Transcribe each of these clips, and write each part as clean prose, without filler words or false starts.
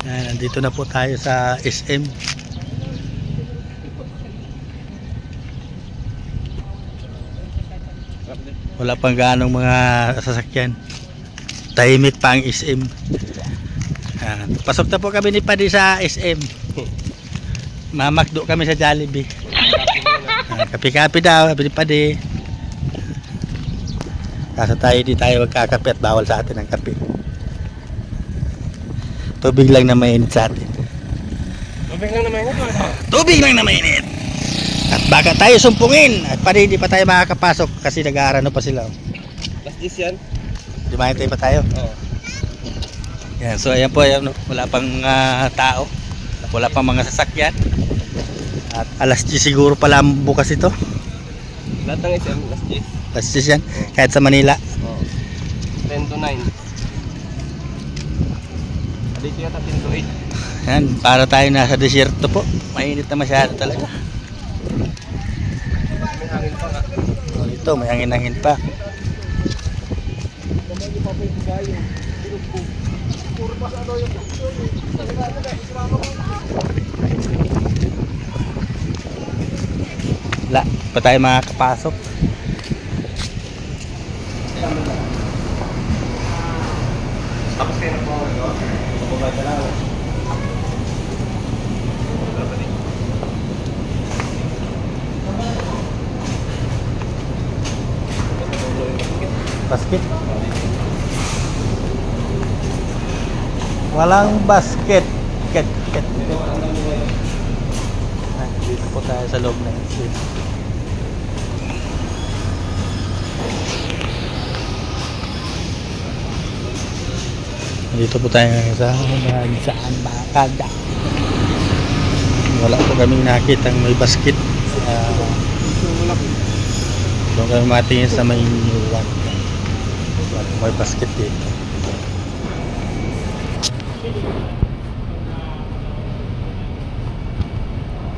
Nandito na po tayo sa SM. Wala pang gaanong mga sasakyan. Tahimik pa ang SM. Pasok na po kami ni Padi sa SM. Mamakdo kami sa Jollibee. Kapi-kapi daw, sabi ni Padi. Kaso tayo di tayo magkakape at bawal sa atin ang kape. Tubig lang na mainit sa atin. Tubig lang na mainit? Tubig lang na mainit! At baka tayo sumpungin at Padi hindi pa tayo makakapasok kasi nag-aarano pa sila. Last days yan? Dumahintay pa tayo? Oo. Yan, so ayan po, ayan, wala pang tao. Wala pang mga sasakyan. At alas 10 siguro pala bukas ito. Lahat ng SM, last days. Alas 10 yan, kahit sa Manila. 10 to 9. Dito yata 10 to 8. Yan, para tayo nasa desierto po. Mainit na masyado talaga. May hangin pa nga. Ito, may hangin-hangin pa. Wala pa tayo makakapasok. Tapos kayo na po ako. Pababa na lang. Basket? Walang basket. Ket. Dito po tayo sa loob ng SM. Dito po tayo sa saan bakada. Wala po kaming nakitang may basket. Doon kami matingin sa may inuwan. May basket dito.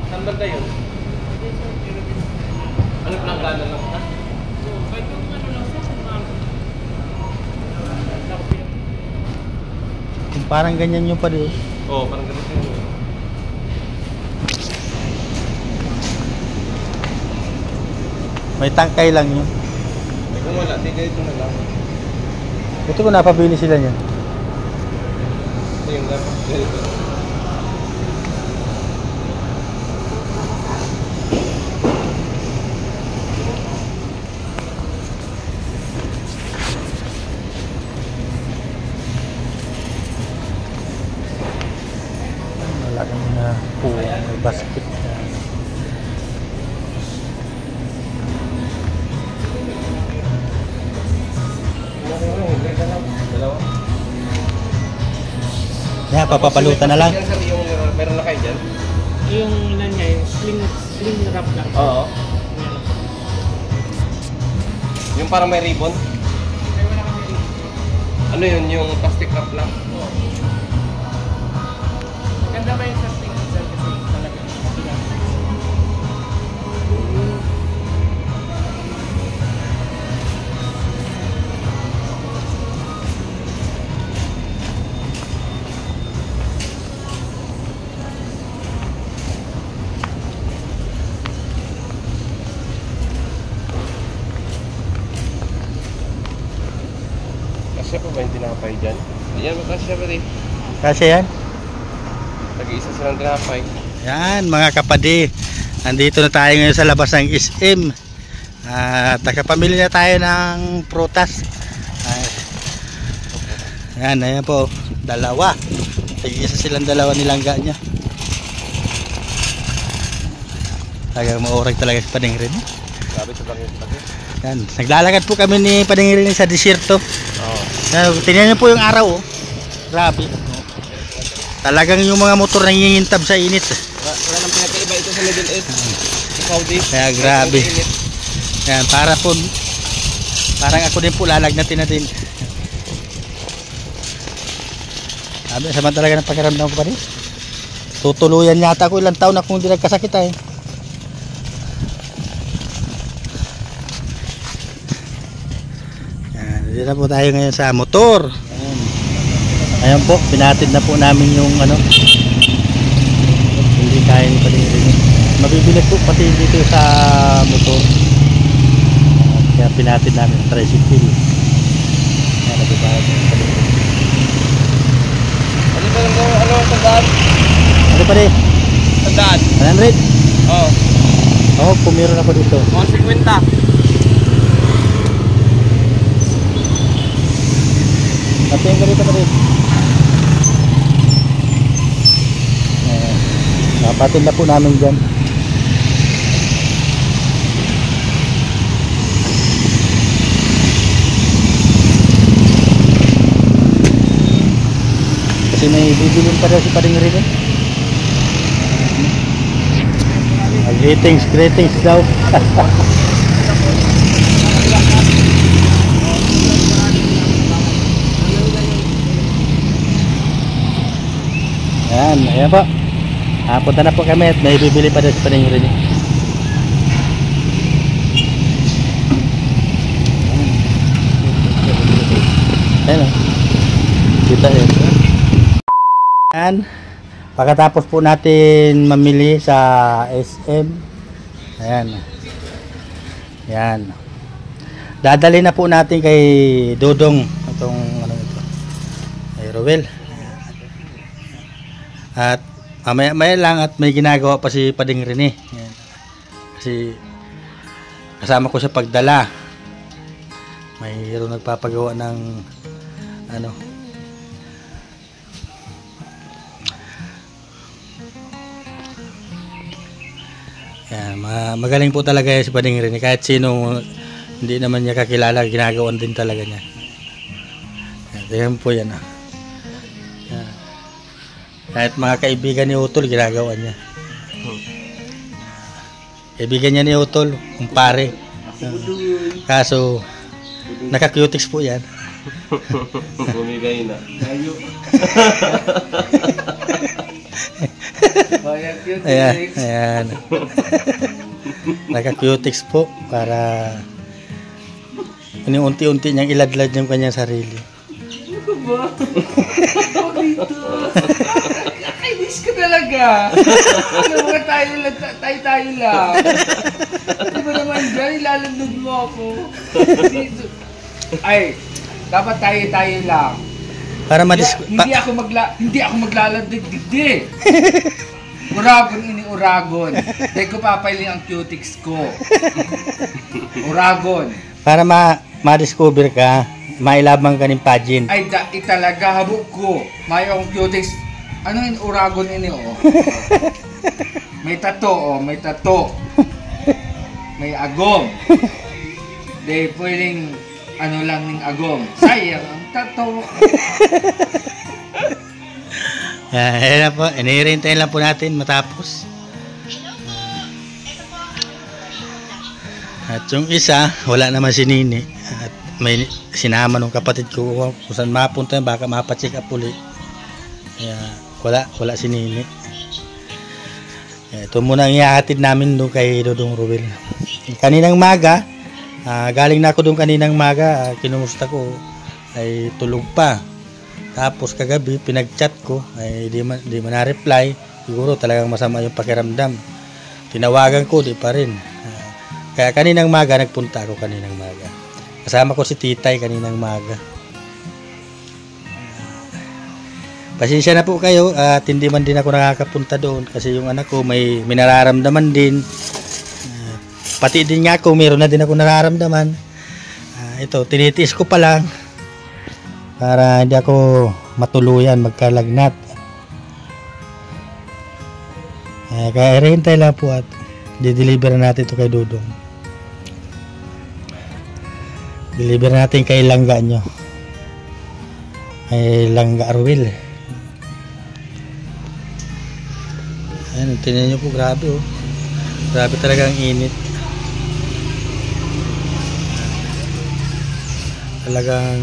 Saan banda yun? Ano planggana lang ha? Kahit yung ano lang sa Parang ganyan yung pa doon. Oo, parang ganito yun. May tangkay lang yun. Kung wala, tigay ito na lang. Ito ko napabili sila niyan. Ito yung dapat ganito. Wala kami na puwang may basket. Yan, papapalutan na lang. Yung meron na kayo dyan? Yung lan niya, yung sling wrap lang. Oo. Yung parang may ribbon? Kaya wala kami rin. Ano yun? Yung plastic wrap lang? Maganda ba yung sa sling itself kasi talaga mabigat. Kasya pa ba yung tinapay dyan? Ayan, makasya pa rin. Kasi yan. Tag-iisa silang tinapay. Yan mga kapadi. Nandito na tayo ngayon sa labas ng SM. Takapamili na tayo ng prutas. Yan, ayan po. Dalawa. Tag-iisa silang dalawa nilangga niya. Talagang maurag talaga si Pading Rin. Sabi sa bakit. Yan, naglalakad po kami ni Pading Rin sa desierto. Oo. Tingnan niyo po yung araw, oh. Grabe. Talagang yung mga motor nangingintab sa init. Wala nang pinakaiba ito sa Middle East. Ikaw din. Kaya grabe. Yan, parang ako din po lalagnatin natin. Sabi, sama talaga ng pakiramdam ko pa rin. Tutuluyan yata ako ilang taon na kung hindi nagkasakit ay. Yan, dito na po tayo ngayon sa motor. Ayan. Ayan po, pinatid na po namin yung ano. Hindi kaya ni Pading Rene. Mabibilag po pati dito sa motor. Kaya pinatid namin ang tricycle. Ayan, nabibayad yung Pading Rene. Ano ang tandaan? Ano pa rin? Tandaan? 100? Oo. Oo, pumiro na po dito. Mga 50. Patayin ka dito pa rin. Napatid na po namin dyan. Kasi may bibilin pa daw si Pading Rene. Greetings daw. Ayan po. Punta na po kami at may bibili pa daw si Pading Rene. Ayan o. Kita yun. Ayan. Pagkatapos po natin mamili sa SM. Ayan. Ayan. Dadali na po natin kay Dodong itong ano ito. Kay Rowel. At maya lang at may ginagawa pa si Pading Rene. Ayan. Kasi kasama ko sa pagdala. Mayroon nagpapagawa ng ano. Ayan, magaling po talaga si Pading Rene. Kahit sino hindi naman niya kakilala, ginagawan din talaga niya. Ayan po yan. Ayan. Kahit mga kaibigan ni Utol, ginagawa niya. Kaibigan niya ni Utol, kumpare. Kaso, naka-cutics po yan. Bumigay na. Ayan. Naka-cutics po para unti-unti niyang iladlad yung kanyang sarili. Ano ba? Kainis ka talaga. Ano mga tayo lang. Di ba naman dyan, ilalandod mo ako. Ay, dapat tayo lang. Para hindi ako maglalandig digdi. Uragon ini uragon. Dahil ko papailing ang cutics ko. Uragon. Para ma-discover ka, mailabang ka ng pageant. Ay, talaga habok ko. May akong cutics. Ano yung uragon ini oh? May tato oh, may tato. May agom. Dahil pwedeng ano lang ng agom. Sayang ang tato. Ayan na po, inihintayin lang po natin matapos. At yung isa, wala naman si Nini. At may sinama nung kapatid ko kung saan mapunta, baka mapacheck up ulit. Kaya wala si Nini. Ito muna ang ihahatid namin doon kay Dodong Rowel. Kaninang maga, galing na ako doon kaninang maga, kinumusta ko, ay tulog pa. Tapos kagabi pinag-chat ko ay di man na-reply. Siguro talagang masama yung pakiramdam. Tinawagan ko, di pa rin. Kaya kaninang maga nagpunta ako kaninang maga. Kasama ko si Titay kaninang maga. Pasensya na po kayo at hindi man din ako nakakapunta doon kasi yung anak ko may nararamdaman din. Pati din nga ako, meron na din ako nararamdaman. Ito, tinitiis ko pa lang para hindi ako matuluyan, magkalagnat. Kaya hintay lang po at di-deliver natin ito kay Dodong. Deliver natin kay Langga nyo. Kay Langga Rowel. Ayan, tingnan nyo po, grabe oh. Grabe talaga ang init. Talagang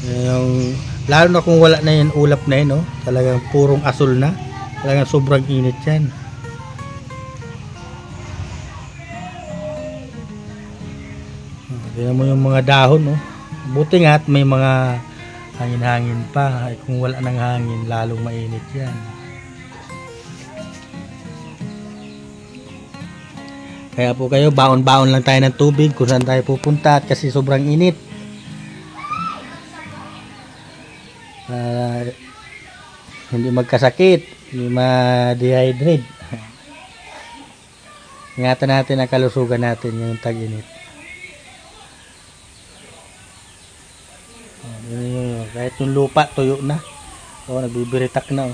yung, lalo na kung wala na yung ulap na yun, no? Talagang purong asul na. Talagang sobrang init yan. Tingnan mo yung mga dahon, no? Buti nga at may mga hangin-hangin pa. Ay, kung wala ng hangin, lalong mainit yan. Kaya po kayo, baon-baon lang tayo ng tubig kung saan tayo pupunta at kasi sobrang init. Hindi magkasakit, hindi ma-dehydrate. Ingatan natin ang kalusugan natin yung tag-init. Kahit yung lupa tuyo na. O, nagbibiritak na.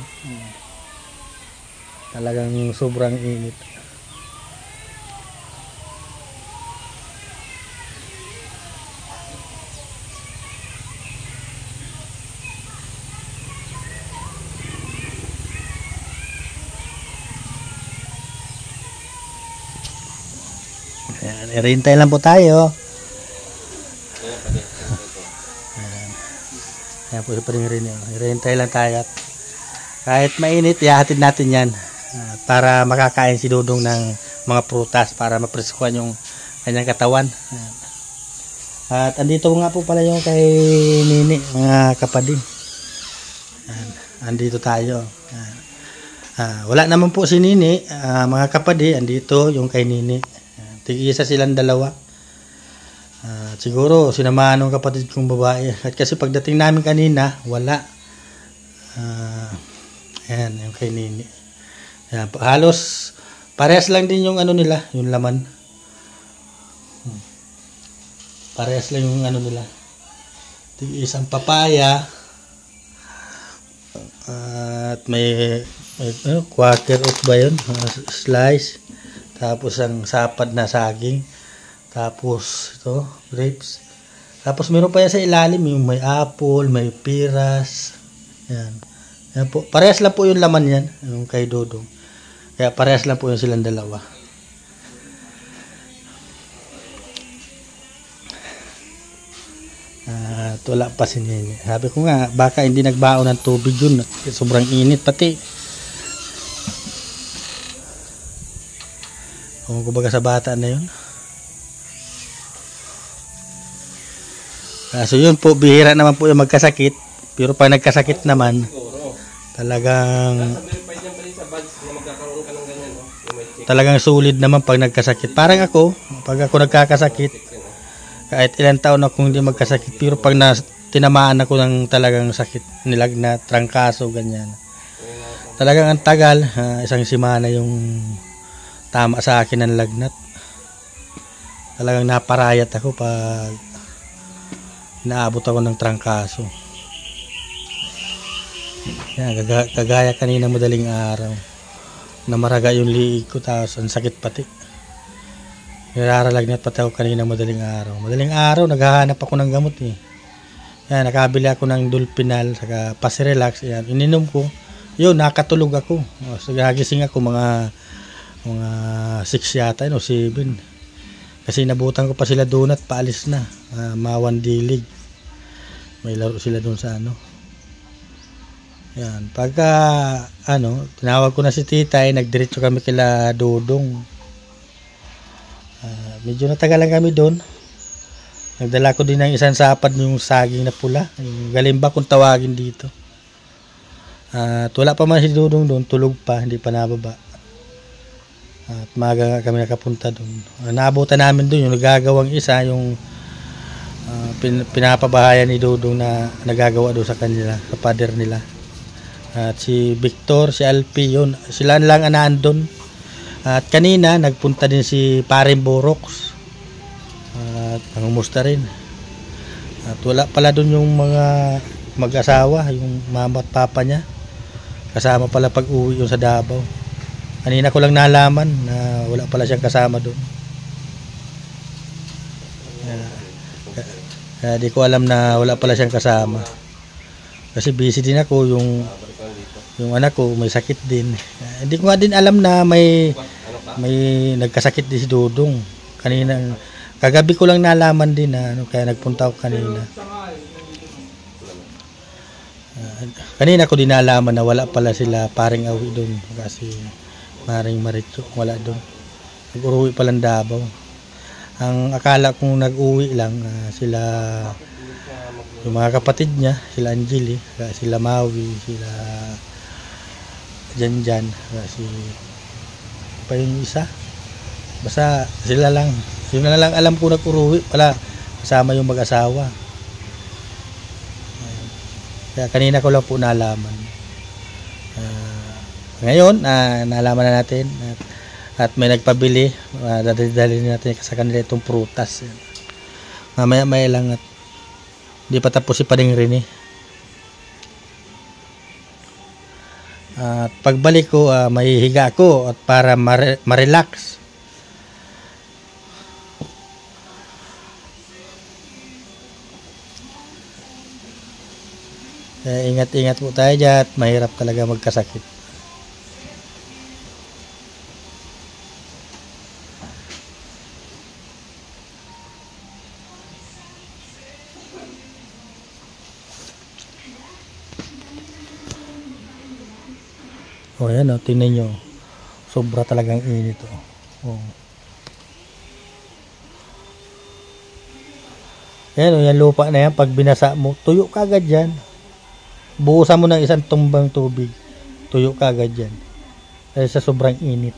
Talagang sobrang init. Ayan, irintay lang po tayo. Ayan po pa rin yun. Irintay lang tayo. Kahit mainit, ihahatid natin yan. Para makakain si Dudong ng mga prutas para mapreskuhan yung kanyang katawan. Ayan. At andito nga po pala yung kay Nini, mga kapatid. Ayan. Andito tayo. Ayan. Wala naman po si Nini, mga kapatid. Andito yung kay Nini. Tig-isa silang dalawa. Siguro sinamahan ng kapatid kong babae. At kasi pagdating namin kanina, wala. Ayan, yung kay Nini. Ayan, halos parehas lang din yung ano nila, yung laman. Parehas lang yung ano nila. Tig-isang papaya. At may quarter oat ba yun? Slice. Tapos ang sapad na saging. Tapos ito, grapes. Tapos meron pa yan sa ilalim, yung may apple, may piras. Yan. Yan po. Parehas lang po yung laman yan, yung kay Dudong. Kaya parehas lang po yung silang dalawa. At wala pa si Nini. Sabi ko nga, baka hindi nagbaon ng tubig yun. Sobrang init pati. Kung kumbaga sa bata na yun. So yun po, bihira naman po yung magkasakit. Pero pag nagkasakit naman, talagang sulit naman pag nagkasakit. Parang ako, pag ako nagkakasakit, kahit ilang taon ako hindi magkasakit, pero pag tinamaan ako ng talagang sakit, nilagnat, trangkaso, ganyan. Talagang ang tagal, isang semana yung tama sa akin ng lagnat. Talagang naparayat ako pag inaabot ako ng trangkaso. Yan, kagaya kanina madaling araw. Namaraga yung liig ko, tapos ang sakit pati. Niraralagnat pati ako kanina madaling araw. Madaling araw, naghahanap ako ng gamot eh. Yan, nakabili ako ng Dulpinal, saka Pasirelax. Yan, ininom ko. Yun, nakatulog ako. So, nagising ako mga 6 yata, 7. Kasi nabutan ko pa sila doon at paalis na. Mawan dilig. May laro sila doon sa ano. Yan. Pagka, tinawag ko na si Titay, nagdiretso kami kila Dudong. Medyo natagalan kami doon. Nagdala ko din ng isang sapad yung saging na pula. Yung galimba kung tawagin dito. At wala pa man si Dudong doon, tulog pa, hindi pa nababa. At maaga kami nakapunta doon. Naabutan namin doon yung nagagawang isa, yung pinapabahayan ni Dudong na nagagawa doon sa kanila, sa pader nila. At si Victor, si Alpi, yun. Sila lang ang naandun. At kanina, nagpunta din si Paring Borox. At nangumusta rin. At wala pala doon yung mga mag-asawa, yung mama at papa niya. Kasama pala pag-uwi yung sa Davao. Kanina ko lang nalaman na wala pala siyang kasama doon. Kaya di ko alam na wala pala siyang kasama. Kasi busy din ako, yung anak ko may sakit din. Hindi ko nga din alam na may nagkasakit din si Dudong. Kagabi ko lang nalaman din na kaya nagpunta ako kanina. Kanina ko din nalaman na wala pala sila Paring Awi doon kasi Maring Maritso, wala doon. Nag-uwi palang Davao. Ang akala kong nag-uwi lang sila Yung mga kapatid niya, sila Angeli, sila Maui, sila Janjan, si pa yung isa. Basta sila lang. Yun na lang alam ko nag-uruwi pala kasama yung mag-asawa. Kaya kanina ko lang po nalaman. Ngayon, nalaman na natin at may nagpabili. Dadali natin sa kanila itong prutas. Mamaya-maya lang at hindi pa tapos si Pading Rene. At pagbalik ko, mahihiga ako at para ma-relax. Ingat-ingat po tayo dyan at mahirap talaga magkasakit. O yan o, tingnan nyo. Sobra talagang init o. Yan o, yan lupa na yan. Pag binasa mo, tuyo ka agad yan. Buhusan mo ng isang tumbang tubig. Tuyo ka agad yan. Dahil sa sobrang init.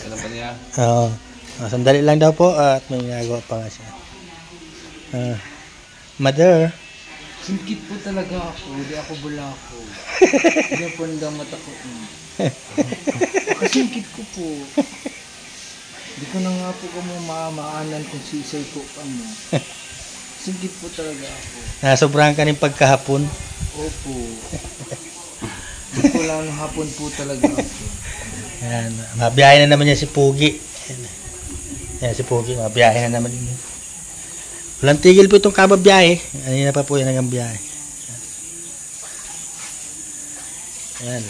Alam pa niya. Oo. Sandali lang daw po at may ginagawa pa nga siya. Mother. Singkit po talaga ako, hindi ako bulako. Hindi po mata ko. Kasingkit ko po. Hindi ko na nga po kamo mamaanan kung sisay ko pa mo. Singkit po talaga ako. Nasobrahan ka ng pagkahapon. Opo. Hindi ko lang ng hapon po talaga ako. Yan. Mabiyahe na naman yan si Pugi. Yan si Pugi. Mabiyahe na naman yun. Walang tigil po itong kababiyahe. Kanina pa po yan ang biyahe. Yan.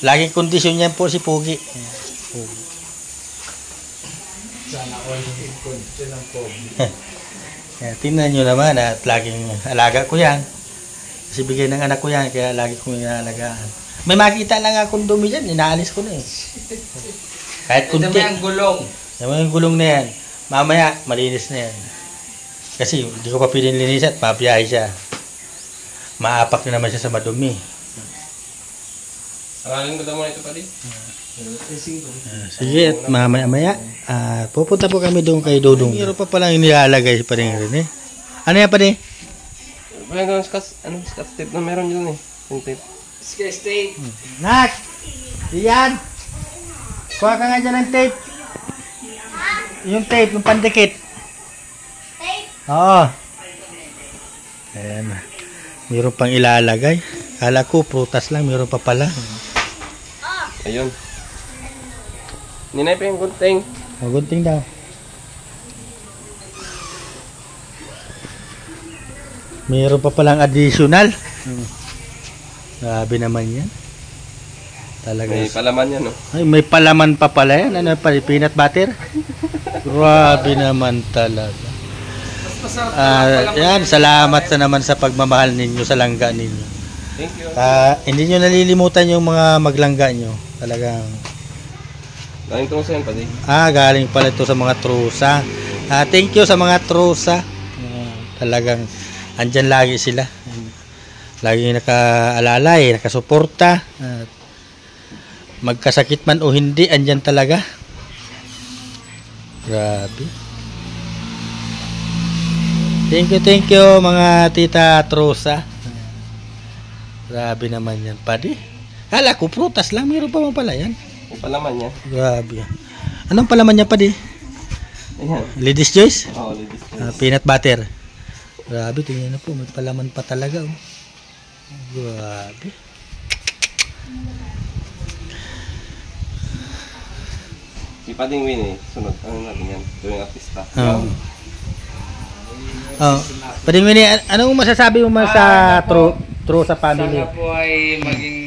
Laging kondisyon yan po si Pugi. Pugi. Sana all in kondisyon ng Pugi. Tingnan nyo naman at laging alaga ko yan. Kasi bigay ng anak ko yan. Kaya lagi kong inaalagaan. May makita lang akong dumi dyan. Inaalis ko na eh. Kahit kunti. Dami ang gulong. Dami ang gulong na yan. Mamaya malinis na yan. Kasi hindi ko pa piling linis at mabiyahe siya. Maapak na naman siya sa madumi. Aralin ko daw muna ito pa din. Sige at mamaya-maya pupunta po kami doon kay Dudong. Meron pa palang inilalagay pa rin rin eh. Ano yan pa rin? Walang scotch tape na meron yun eh. Yung tape. Scotch tape. Nak! Iyan! Kuha ka nga dyan ng tape. Yung tape, yung pandikit. Oo. Ayan. Meron pang ilalagay. Kala ko prutas lang, meron pa pala. Ayun. Ninay pa yung gunting. Magunting daw. Meron pa palang additional. Grabe naman yan. Talaga. May palaman yan, no? Ay, may palaman pa pala yan. Ano pa? Peanut butter? Grabe naman talaga. Yan, salamat na naman sa pagmamahal ninyo sa langga ninyo. Thank you. Hindi nyo nalilimutan yung mga maglangga nyo. Talagang Galing ko sa yan pa din. galing pala ito sa mga trusa. Thank you sa mga trusa. Talagang andyan lagi sila. Lagi nakaalalay, nakasuporta. Magkasakit man o hindi, andyan talaga. Grabe. Thank you mga tita trusa. Grabe naman yan, padi. Kala ko prutas lang, meron pa man pala yan. May palaman yan. Grabe. Anong palaman niya, padi? Ayan. Ladies choice? Oo, ladies choice. Peanut butter. Grabe, tingnan na po, may palaman pa talaga. Oh. Grabe. Si Pading Winnie, sunod. Ano natin yan? Gawing artista. Pwede mo anong masasabi mo sa true sa family? Sana po ay maging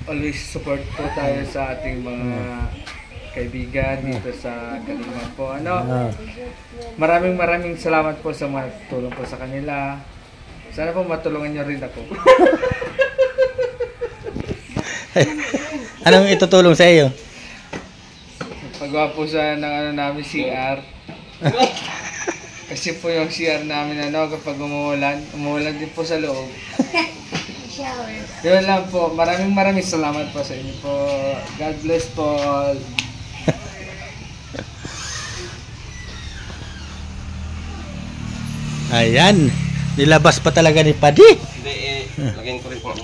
always support po tayo sa ating mga kaibigan dito sa Kalinga po. Maraming salamat po sa mga tulong po sa kanila. Sana po matulungan nyo rin ako. Anong itutulong sa iyo? Paggawa po sa ng ano namin CR. Kasi po yung CR namin kapag umuulan din po sa loob. Yun lang po. Maraming salamat po sa inyo po. God bless po all. Ayan. Nilabas pa talaga ni Padi. Hindi lagyan ko rin po.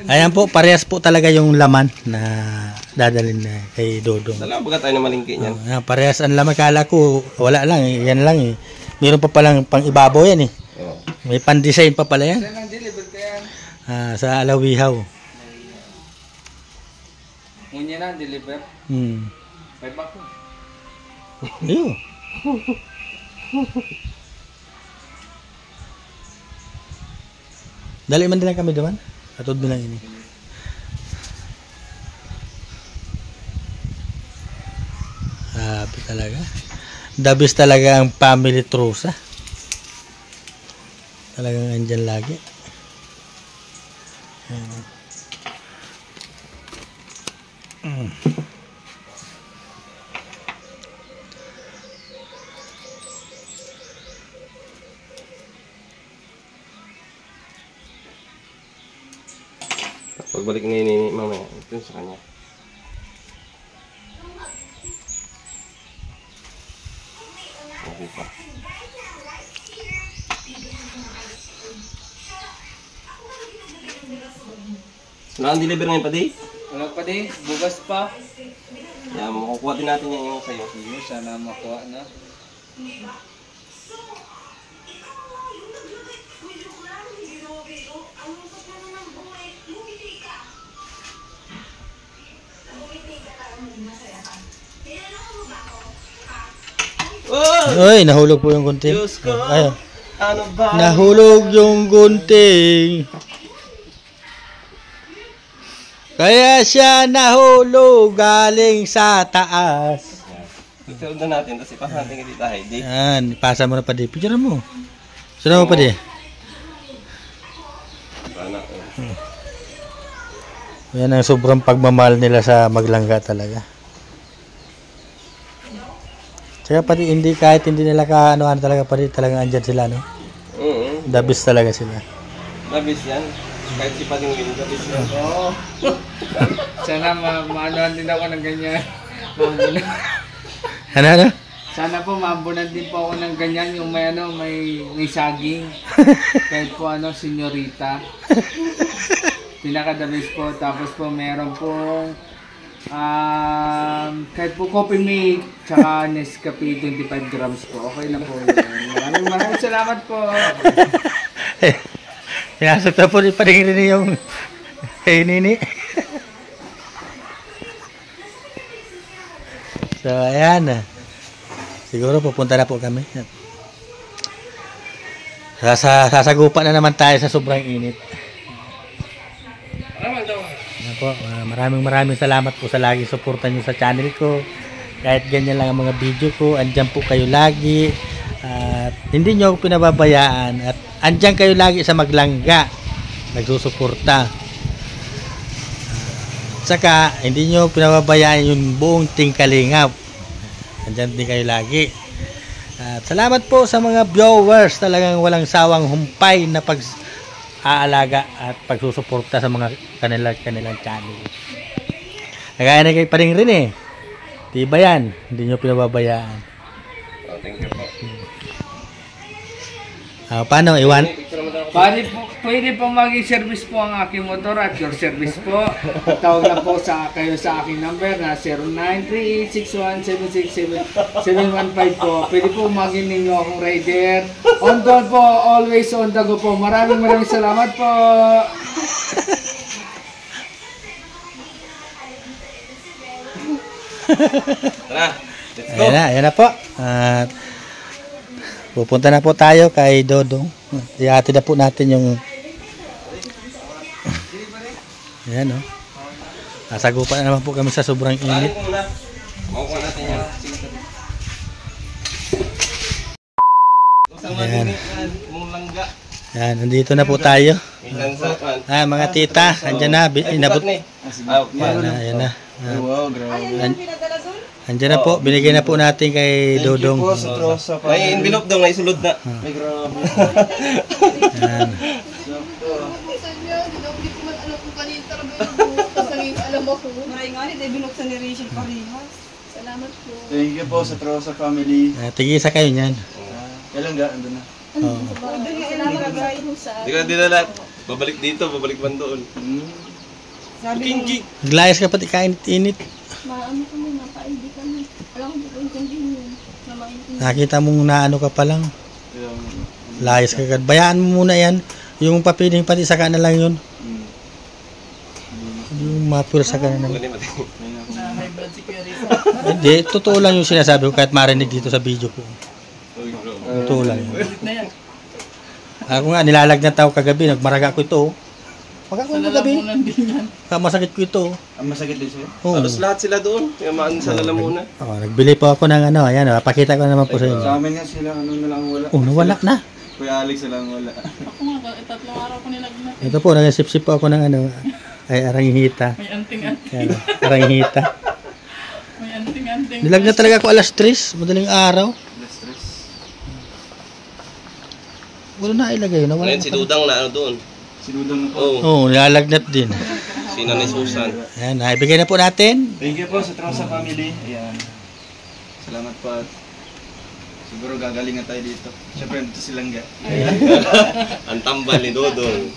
Ayan po, parehas po talaga yung laman na dadalhin na kay Dodong. Dala ba tayo na malingki niyan? Parehas ang laman. Kala ko, wala lang. Yan lang eh. Meron pa palang pang ibabaw yan eh. Oo. May pan-design pa pala yan. Saan ang deliver ka yan? Sa Alawihaw. Ngunya na, deliver. May bako. Ayun. Dali man din lang kami doon. Atod mo lang ini. Sabi talaga. The best talaga ang family Trusa. Talagang andyan lagi. Pagbalik ngayon ni mamaya, ito sa kanya. Okay pa. Naka-deliver ngayon pa di? Wala pa di, bukas pa. Yan, makukuha din natin yan yung sa'yo. Sige, sana makuha na. Oh! Uy, nahulog po yung gunting. Diyos ko! Ayun. Ano ba? Nahulog yung gunting. Kaya siya nahulog galing sa taas. Ito na natin, tapos ipasa natin dito tayo. Di? Yan, ipasa mo na pa di. Picture mo. Sunod mo pa di. Sana. Yan ang sobrang pagmamahal nila sa maglangga talaga. Tsaka pati hindi kahit hindi nila ano talaga pati talagang andyan sila no. The best talaga sila. Labis yan. Kahit si Pading Win, labis yan. Oo. Sana maanuhan din ako ng ganyan. Ano? Sana po maabunan din po ako ng ganyan yung may saging. Kahit po senyorita. Pinaka-the-best po. Tapos po meron pong kahit po coffee mate tsaka Nescafe 25 grams po. Okay na po yun. Maraming salamat po. Pinasok na po pa rin yung kay Nini. So ayan. Siguro pupunta na po kami. Sasagupan na naman tayo sa sobrang init. Po, maraming salamat po sa laging suporta nyo sa channel ko. Kahit ganyan lang ang mga video ko, andyan po kayo lagi. At hindi nyo ako pinababayaan. At andyan kayo lagi sa maglangga. Nagsusuporta. Saka, hindi nyo pinababayaan yung buong Team Kalingap. Andyan din kayo lagi. At salamat po sa mga viewers. Talagang walang sawang humpay na aalaga at pagsusuporta sa mga kanilang channel. Nagaya na kayo pa rin eh. Diba yan? Hindi nyo pinababayaan. Oh, thank you po. Paano? Iwan? Pwede po mag-service po ang aking motor at your service po. Tawag na po kayo sa aking number na 0938-6176-715 po. Pwede po maging ninyo akong rider. On call po, always on the go po. Maraming salamat po. Tara, let's go. Ayan na po. At pupunta na po tayo kay Dodong. Ihatid na po natin yung ayan o. Nasagupan na naman po kami sa sobrang init. Makukuha natin yan. Ayan. Mong langga. Yan, nandito na po tayo. Ilan sa kan? Mga tita, andyan na. Inabot. Yan na, yan na. Wow, grabe. Andyan na po, binigay na po natin kay Dodong. Po sa trosa pa. May envelope daw, may sulod na. Ay, grabe. Yan. Salamat po. Thank you po sa trosa family. Tigisa kayo niyan. Kailan ga? Andun na. Oh. Salamat po sa... Hindi ko na dinala. Babalik dito, babalik man doon. Sabi ko, King. Naglayas ka pati kainit-init. maano kami, napaindi kami. Alam ko po intindihin yun. Na maintindihan. Nakita mong naano ka pa lang. Yung, Layas ka agad. Bayaan mo muna yan. Yung papiling pati saka na lang yun. Yung mapursa ka na lang. Ganyan mati. Hindi, totoo lang yung sinasabi ko kahit marinig dito sa video ko. Totoo lang yun. Ako nga, nilalagnat ako kagabi. Nagmaraga ko ito. Pag ako kagabi, masakit ko ito. ang masakit din sa'yo? Oo. Halos lahat sila doon. Yamaan sa lalamunan. Nagbili po ako ng ano. Ayan, pakita ko naman po sa Sa inyo. amin nga sila, ano na lang wala. Oh, nawala na. Kuya Alex na lang wala. Ako nga, 3 araw ko nilagnat. Ito po, nagsip-sip po ako ng ano. Ay, aranghita. May anting-anting. Ayan, aranghita. May anting-anting. Nilagnat talaga ako alas 3. Madaling araw. Stress. Wala na ilagay. Nawala Ngayon na si pala. Dudang na ano doon. Sinudang na po. Oo. Oo, nilalagnat din. Si Nanay Susan. Ayan, naibigay na po natin. Thank you po sa trosa family. Ayan. Salamat po at siguro gagaling na tayo dito. Siyempre, ito silang ga. Ang tambal ni Dodong.